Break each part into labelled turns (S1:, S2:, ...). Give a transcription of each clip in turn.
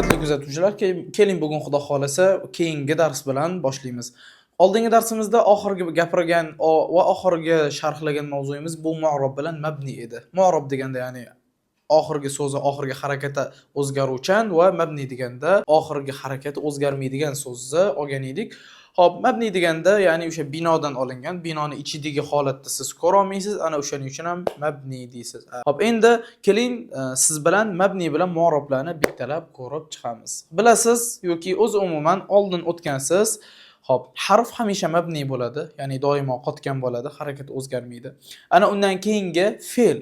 S1: Hurmatli kuzatuvchilar, keling bugun Xudo xolasa keyingi dars bilan boshlaymiz. Oldingi darsimizda oxirgi gapirgan va oxirgi sharhlagan mavzuyimiz bu mu'rob bilan mabni edi. Mu'rob deganda ya'ni oxirgi so'zi oxirgi harakati o'zgaruvchan va mabni deganda oxirgi harakati o'zgarmaydigan so'zni olgan edik. Hop, mabni deganda ya'ni o'sha binodan olingan, binoni ichidagi holatni siz ko'ra olmaysiz, ana o'shaning uchun ham mabni deysiz. Hop, endi keling siz bilan mabni bilan mu'roblarni bittalab ko'rib chiqamiz. Bilasiz yoki o'z umuman oldin o'tgansiz. Hop, harf hamisha mabni bo'ladi, ya'ni doimo qotgan bo'ladi, harakat o'zgarmaydi. Ana undan keyingi fe'l.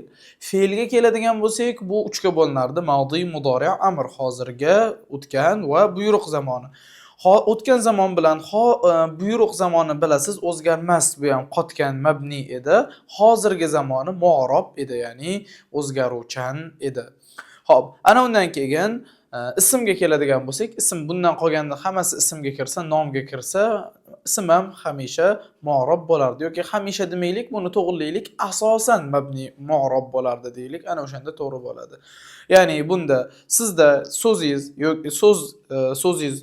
S1: Fe'lga keladigan bo'lsak, bu 3 ga bo'linadi: madi, mudori', amr, hozirgi, o'tgan va buyruq zamoni. O'tgan zamon bilan buyruq zamoni bilasiz o'zgarmas, bu ham qotgan mabni edi. Hozirgi zamoni mu'rob edi, ya'ni o'zgaruvchan edi. Hop, ana undan keyin ismga keladigan bo'lsak, ism bundan qolganda hammasi ismga kirsa, nomga kirsa, ism ham hamisha mu'rob bo'lardi yoki hamisha demaylik, buni to'g'rilaylik, asosan mabni mu'rob bo'lardi deylik. Ana o'shanda to'g'ri bo'ladi. Ya'ni bunda sizda so'zingiz yoki so'zingiz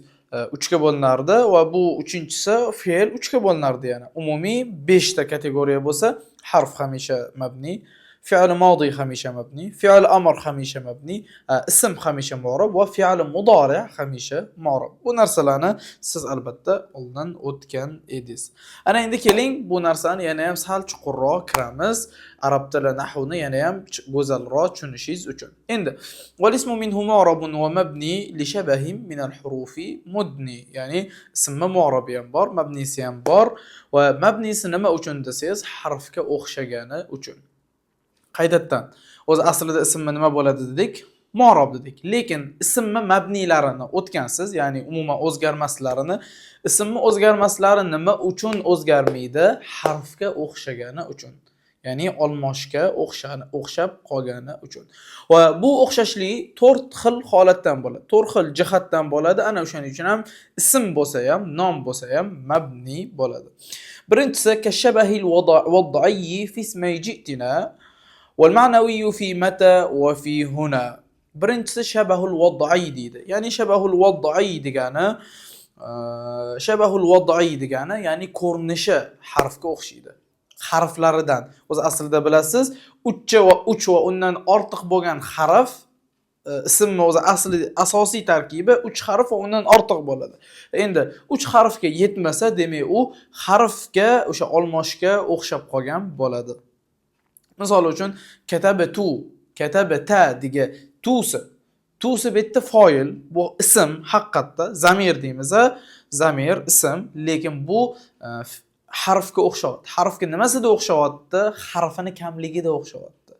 S1: 3 ga bo'linardi va bu uchinchisi fe'l 3 ga bo'linardi yana. Umumiy 5 ta kategoriya bo'lsa, harf hamisha mabni, fi'l madi hamisha mabni, fi'l amr hamisha mabni, ism hamisha mu'rob va fi'l mudori' hamisha mu'rob. Bu narsalarni siz albatta oldin o'tgan edingiz. Ana endi keling bu narsani yana ham sal chuqurroq kiramiz. Arab tili nahvini yana ham go'zalroq tushunishingiz uchun. Endi wal ismu minhu mu'rabun va mabni li shabahim min al-hurufi mudni. Ya'ni ismi mu'robi ham bor, mabnisi ham bor va mabnisi nima uchun desangiz, harfga o'xshagani uchun. Qaytadan. O'zi aslida ismi nima bo'ladi dedik? Mu'rob dedik. Lekin ismi mabnilarini o'tgansiz, ya'ni umuman o'zgarmaslarini, ismi o'zgarmaslari nima uchun o'zgarmaydi? Harfga o'xshagani uchun. Ya'ni olmoshga o'xshab qolgani uchun. Va bu o'xshashlik 4 xil holatdan bo'ladi. 4 xil jihatdan bo'ladi. Ana o'shaning uchun ham ism bo'lsa ham, nom bo'lsa ham mabni bo'ladi. Birinchisi kashabahil wad'i fi ismi ji'tina wal ma'nawi fi mata wa fi huna. Birinchisi shabahul wad'i deydi. Ya'ni shabahul wad'i degani ya'ni ko'rinishi harfga o'xshaydi. Harflaridan. O'zi aslida bilasiz, 3 va undan ortiq bo'lgan harf ismni o'zi asosiy tarkibi 3 harf va undan ortiq bo'ladi. Endi 3 harfga yetmasa, demak u harfga o'sha olmoshga o'xshab qolgan bo'ladi. Misol uchun katabata degan tusi bitta fa'il, bu ism haqiqatda zamir deymiz, zamir ism, lekin bu harfga o'xshaydi. Harfga nimasida o'xshaydi? Harfini kamligida o'xshaydi.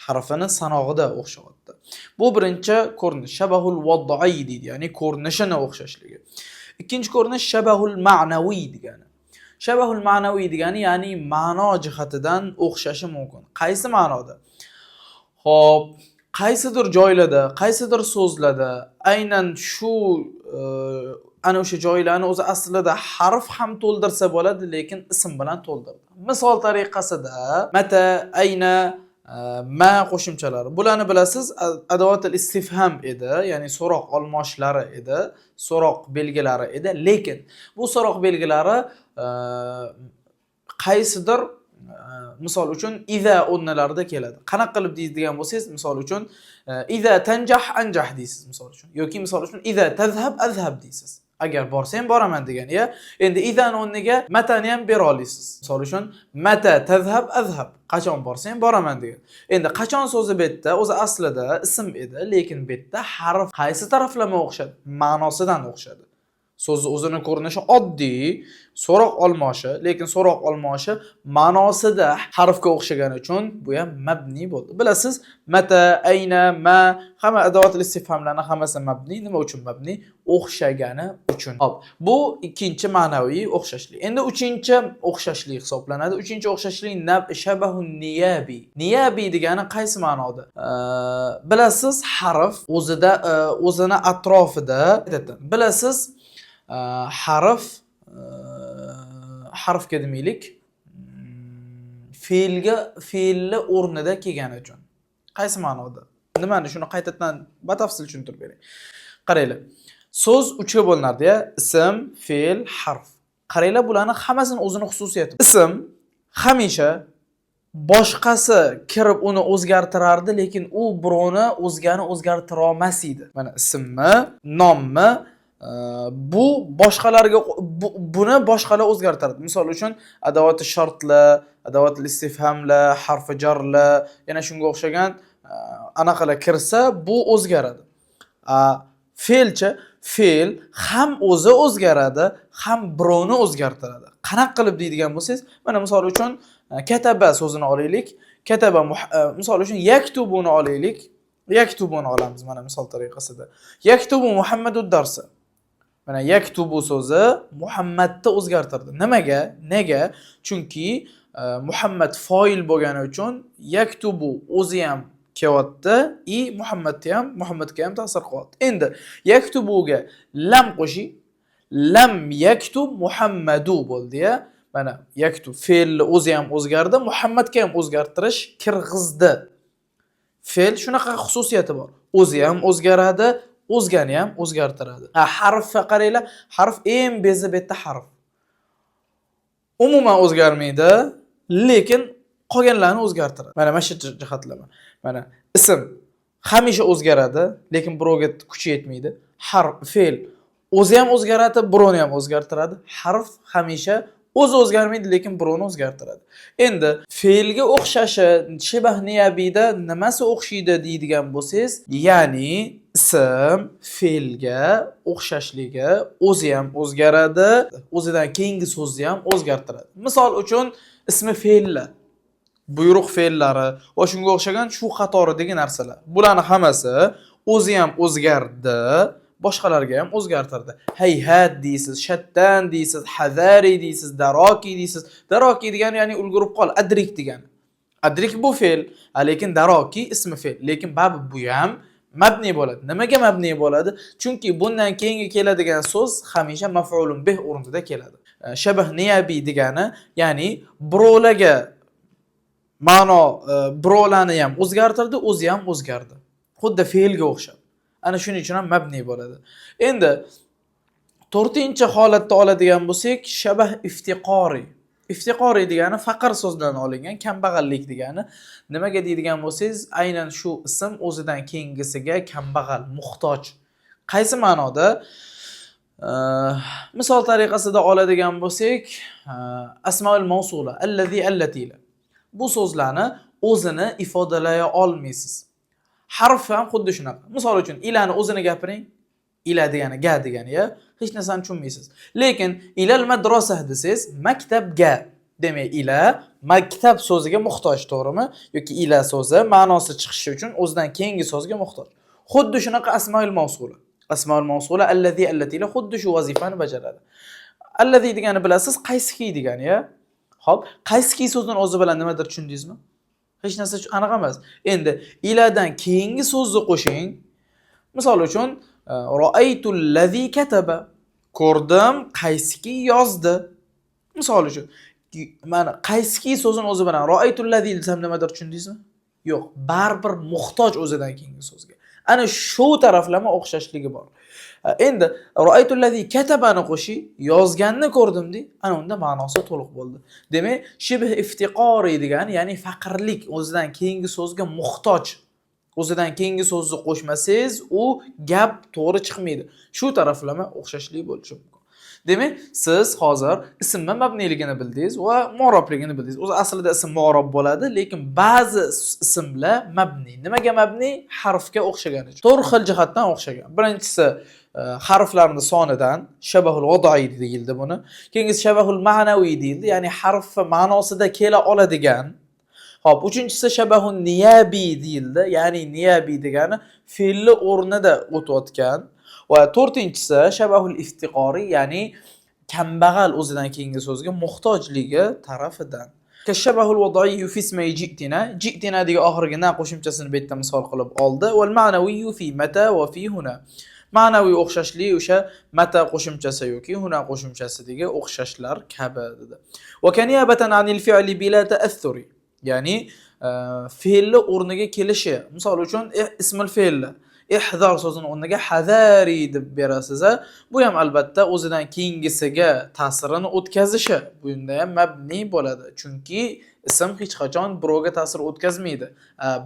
S1: Harfini sanog'ida o'xshaydi. Bu birinchi ko'rinish, shabahul wad'i deydi, ya'ni ko'rinishini o'xshashligi. Ikkinchi ko'rinish shabahul ma'naviy degani. Shabahul ma'naviy degani ya'ni ma'no jihatidan o'xshashi mumkin. Qaysi ma'noda? Xo'p, qaysidir joylarda, qaysidir so'zlarda aynan shu ana o'sha joylarni o'zi aslida harf ham to'ldirsa bo'ladi, lekin ism bilan to'ldirdi. Misol tariqasida mata, ayna, ma qo'shimchalari. Bularni bilasiz, adovatul istifham edi, ya'ni so'roq olmoshlari edi, so'roq belgilari edi, lekin bu so'roq belgilari qaysidir misol uchun iza o'rnalarida keladi. Qanaqa qilib deydigan bo'lsangiz, misol uchun iza tanjah anjah deysiz misol uchun, yoki misol uchun iza tazhab azhab deysiz. Agar borsam boraman degan, ya. Endi izan o'rniga matani ham bera olasiz. Misol uchun mata tazhab azhab, qachon borsam boraman degan. Endi qachon so'zi bu yerda o'zi aslida ism edi, lekin bu yerda harf qaysi taraflama o'xshadi? Ma'nosidan o'xshadi. So'zni o'zini ko'rinishi oddiy, so'roq olmoshi, lekin so'roq olmoshi ma'nosida harfga o'xshagani uchun bu ham mabni bo'ldi. Bilasiz, mata, ayna, ma, hamma adovatul istifhamlarning hammasi mabni. Nima uchun mabni? O'xshagani uchun. Hop, bu ikkinchi ma'naviy o'xshashlik. Endi uchinchi o'xshashlik hisoblanadi. Uchinchi o'xshashlik shabahun niyabi. Niyabi degani qaysi ma'noda? Bilasiz, harf o'zini atrofida, bilasiz, harfga demaylik, fe'lni o'rnida kelgani uchun. Qaysi ma'noda? Nimani shuni qaytadan batafsil tushuntirib beray. Qaranglar. So'z 3 ga bo'linadi-ya. Ism, fe'l, harf. Qaranglar, bularning hammasini o'zining xususiyati. Ism hamisha boshqasi kirib uni o'zgartirardi, lekin u birovni o'zgani o'zgartira olmas edi. Mana ismmi, nommi bu boshqalarga buni boshqalar o'zgartiradi. Misol uchun adavoti shartlar, adavoti istifhamlar, harfi jarlar, yana shunga o'xshagan anaqalar kirsa, bu o'zgaradi. Fe'lchi, fe'l ham o'zi o'zgaradi, ham birovni o'zgartiradi. Qanaqa qilib deydigan bo'lsangiz, mana misol uchun kataba so'zini olaylik. Kataba misol uchun yaktubuni olaylik. Yaktubuni olamiz mana misol tariqasida. Yaktubu Muhammadud darsa. Mana yaktubu so'zi Muhammadni o'zgartirdi. Nimaga? Nega? Chunki Muhammad fa'il bo'lgani uchun yaktubu o'zi ham kelyapti, Muhammadga ham ta'sir qilyapti. Endi yaktubuga lam qo'shing. Lam yaktub Muhammadu bo'ldi-ya. Mana yaktub fe'lni o'zi ham o'zgardi, Muhammadga ham o'zgartirish kirg'izdi. Fe'l shunaqa xususiyati bor. O'zi ham o'zgaradi, o'zgani ham o'zgartiradi. Harfga qaranglar, harf eng bezi bitta harf. Umuman o'zgarmaydi, lekin qolganlarni o'zgartiradi. Mana shu jihatlar. Mana ism hamisha o'zgaradi, lekin birovga kuchi yetmaydi. Harf, fe'l o'zi ham o'zgaradi, birovni ham o'zgartiradi. Harf hamisha o'zi o'zgarmaydi, lekin birovni o'zgartiradi. Endi fe'lga o'xshashi shibah niyabida nimasi o'xshaydi deydigan bo'lsangiz, ya'ni ism fe'lga o'xshashligi o'zi ham o'zgaradi, o'zidan keyingi so'zni ham o'zgartiradi. Misol uchun ismi fe'llar, buyruq fe'llari va shunga o'xshagan shu qatoridagi narsalar. Bularning hammasi o'zi ham o'zgardi, boshqalarga ham o'zgartirdi. Hayhat deysiz, shattan deysiz, hazari deysiz, daroki deysiz. Daroki degani ya'ni ulgurib qol, adrik degani. Adrik bu fe'l, lekin daroki ismi fe'l. Lekin babi bu ham mabni bo'ladi. Nimaga mabni bo'ladi? Chunki bundan keyingi keladigan so'z hamisha maf'ulun bih o'rnida keladi. Shabah niyabi degani, ya'ni birovlarga ma'no birovlarni ham o'zgartirdi, o'zi ham o'zgardi. Xuddi fe'lga o'xshab. Ana shuning uchun ham mabni bo'ladi. Endi 4-holatda oladigan bo'lsak, shabah iftiqori. Iftiqori degani faqir so'zdan olingan, kambag'allik degani. Nimaga deydigan bo'lsangiz, aynan shu ism o'zidan keyingisiga kambag'al, muhtoj. Qaysi ma'noda? Misol tariqasida oladigan bo'lsak, asmaul mavsula, allazi allatilar. Bu so'zlarni o'zini ifodalay olmaysiz. Harf ham xuddi shunaqa. Misol uchun ilani o'zini gapiring. Ila degani ga degani-ya, hech narsani tushunmaysiz. Lekin ilal madrasah desiz, maktabga. Demak, ila maktab so'ziga muhtoj, to'g'rimi? Yoki ila so'zi ma'nosi chiqishi uchun o'zidan keyingi so'zga muhtoj. Xuddi shunaqa asmaul mavsula. Asmaul mavsula allazi allatilar xuddi shu vazifani bajaradi. Allazi degani bilasiz, qaysiki degani-ya. Xo'p, qaysiki so'zining o'zi bilan nimadir tushundingizmi? Hech narsa aniq emas. Endi iladan keyingi so'zni qo'shing. Misol uchun ra'aytul ladzi kataba. Ko'rdim qaysiki yozdi. Misol uchun mana qaysiki so'zining o'zi bilan ra'aytul ladzi desam nimadir tushundingizmi? Yo'q, baribir muhtoj o'zidan keyingi so'zga. Ana shu taraflama o'xshashligi bor. Endi ra'aytul ladzi katabani qo'shi, yozganni ko'rdim deb, ana unda ma'nosi to'liq bo'ldi. Demak, shibh iftiqori degani, ya'ni faqirlik, o'zidan keyingi so'zga muhtoj. O'zidan keyingi so'zni qo'shmasangiz, u gap to'g'ri chiqmaydi. Shu taraflama o'xshashlik bo'lishi mumkin. Demak, siz hozir ismni mabniligini bildingiz va mu'robligini bildingiz. O'zi aslida ism mu'rob bo'ladi, lekin ba'zi ismlar mabni. Nimaga mabni? Harfga o'xshagan uchun. 4 xil jihatdan o'xshagan. Birinchisi harflarning sonidan shabahul vodai deyildi buni. Keyingisi shabahul ma'naviy deyildi, ya'ni harf ma'nosida kela oladigan. Xo'p, uchinchisi shabahun niyabi deyildi, ya'ni niyabi degani fe'lni o'rnida o'tayotgan. Va 4-inchisi shabahul iftiqori, ya'ni kambag'al o'zidan keyingi so'zga muhtojligi tarafidan. Kashabahul vodai fi ismi ji'tina, ji'tina degan oxirgi na qo'shimchasini bu yerda misol qilib oldi. Wal ma'naviy fi mata va fi huna. Ma'naviy o'xshashlik o'sha mata qo'shimchasi yoki huna qo'shimchasidagi o'xshashlar kabi dedi. Va kaniyabatan anil fi'li bila ta'assuri. Ya'ni fe'lni o'rniga kelishi. Misol uchun ismul fe'l. Ihdar so'zini o'rniga hadari deb berasiz. Bu ham albatta o'zidan keyingisiga ta'sirini o'tkazishi. Bunda ham mabni bo'ladi. Chunki ism hech qachon birovga ta'sir o'tkazmaydi.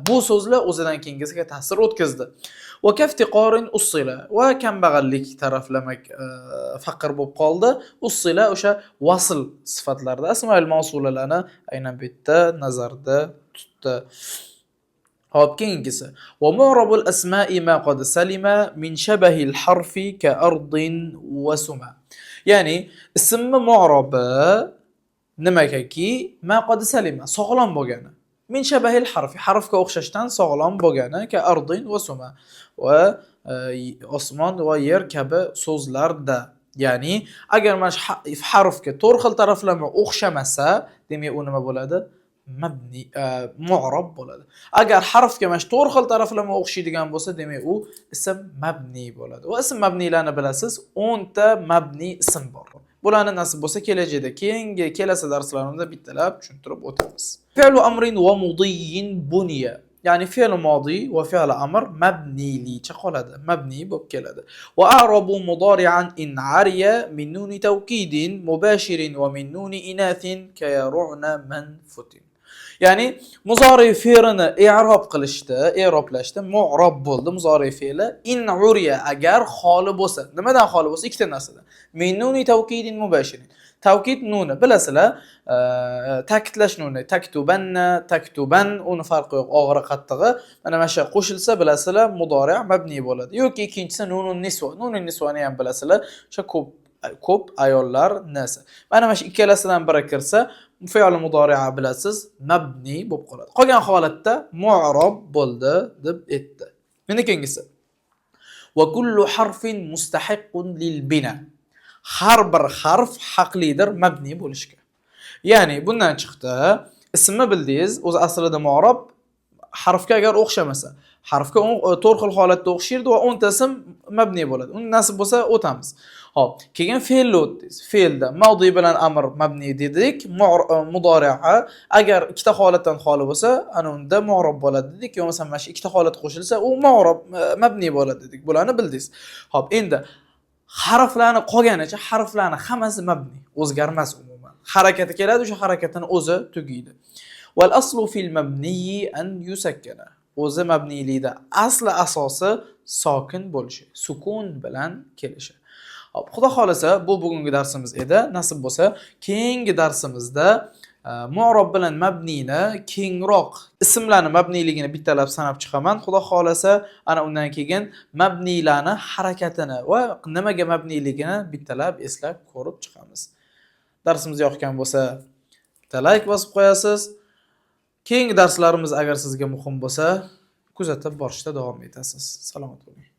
S1: Bu so'zlar o'zidan keyingisiga ta'sir o'tkazdi. Va kaftiqorin ussila va kambag'allik taraflamak faqir bo'lib qoldi. Ussila o'sha vasl sifatlarda asmoil mavsulalarni aynan bu yerda nazarda tutdi. Hop, keyingisi. Va mu'rabul asma'i ma qad salima min shabahil harfi ka ardin va suma. Ya'ni ismni mu'rabi nimakaki ma qad salima sog'lom bo'lgani. Min shabahil harfi harfga o'xshashdan sog'lom bo'lgani ka ardin va suma va osmon va yer kabi so'zlarda. Ya'ni agar mana harfga 4 xil taraflama o'xshamasa, demak u nima bo'ladi? Mabni mu'rab bo'ladi. Agar harfga mana 4 xil taraflama o'xshaydigan bo'lsa, demak u ism mabni bo'ladi. Va ism mabnilarni bilasiz, 10 ta mabni ism bor. Bularni nasib bo'lsa kelajakda keyingi kelasi darslarimizda bittalab tushuntirib o'tamiz. Fi'lu amrin va mudiyyin buniya. Ya'ni fe'l modi va fe'l amr mabnilicha qoladi. Mabni bo'lib keladi. Va a'rabu mudari'an in ariya min nuni tawkidin mubashirin va min nuni inathin kayaruna manfutin. Ya'ni muzori fe'lini i'rob qilishdi, i'roblashdi, mu'rob bo'ldi muzori fe'li. In uriya agar xoli bo'lsa. Nimadan xoli bo'lsa? Ikkita narsadan. Min nuni tawkidin mubashirin. Tavkid nuni bilasizlar, ta'kidlash nuni, taktubanna, taktuban, uni farqi yo'q, og'iri qattig'i. Mana shu qo'shilsa bilasizlar, mudori' mabni bo'ladi. Yoki ikkinchisi nunun nisva. Nunun nisvani ham bilasizlar, o'sha ko'p ayollar nasi. Mana shu ikkalasidan biri kirsa, fe'l mudori'a bilasiz, mabni bo'lib qoladi. Qolgan holatda mu'rob bo'ldi deb aytdi. Mana keyingisi. Va kullu harfin mustahiqqun lil bina. Har bir harf haqlidir mabni bo'lishga. Ya'ni bundan chiqdi, ismni bildingiz, o'zi aslida mu'rob harfga agar o'xshamasa, harfga 4 xil holatda o'xshaydi va 10 ta ism mabni bo'ladi. Uni nasib bo'lsa o'tamiz. Hop, keyin fe'lni o'tdingiz. Fe'lda madi bilan amr mabni dedik, mudori'a agar ikkita holatdan xoli bo'lsa, ana unda mu'rob bo'ladi dedik. Yo masalan mana shu ikkita holat qo'shilsa, u mu'rob mabni bo'ladi dedik. Bularni bildingiz. Hop, endi harflarni qolganicha harflarni hammasi mabni, o'zgarmas umuman. Harakati keladi, o'sha harakatini o'zi tugaydi. Wal aslu fil mabni an yusakkana. O'zi mabnilikda asli asosi sokin bo'lishi, sukun bilan kelishi. Hop, xudo xolasa bu bugungi darsimiz edi. Nasib bo'lsa, keyingi darsimizda mu'rob bilan mabnini kengroq ismlarni mabniligini bittalab sanab chiqaman. Xudo xolasa, ana undan keyin mabnilarni harakatini va nimaga mabniligini bittalab eslab ko'rib chiqamiz. Darsimiz yoqgan bo'lsa, bitta like bosib qo'yasiz. Keyingi darslarimiz agar sizga muhim bo'lsa, kuzatib borishda davom etasiz. Salomat bo'ling.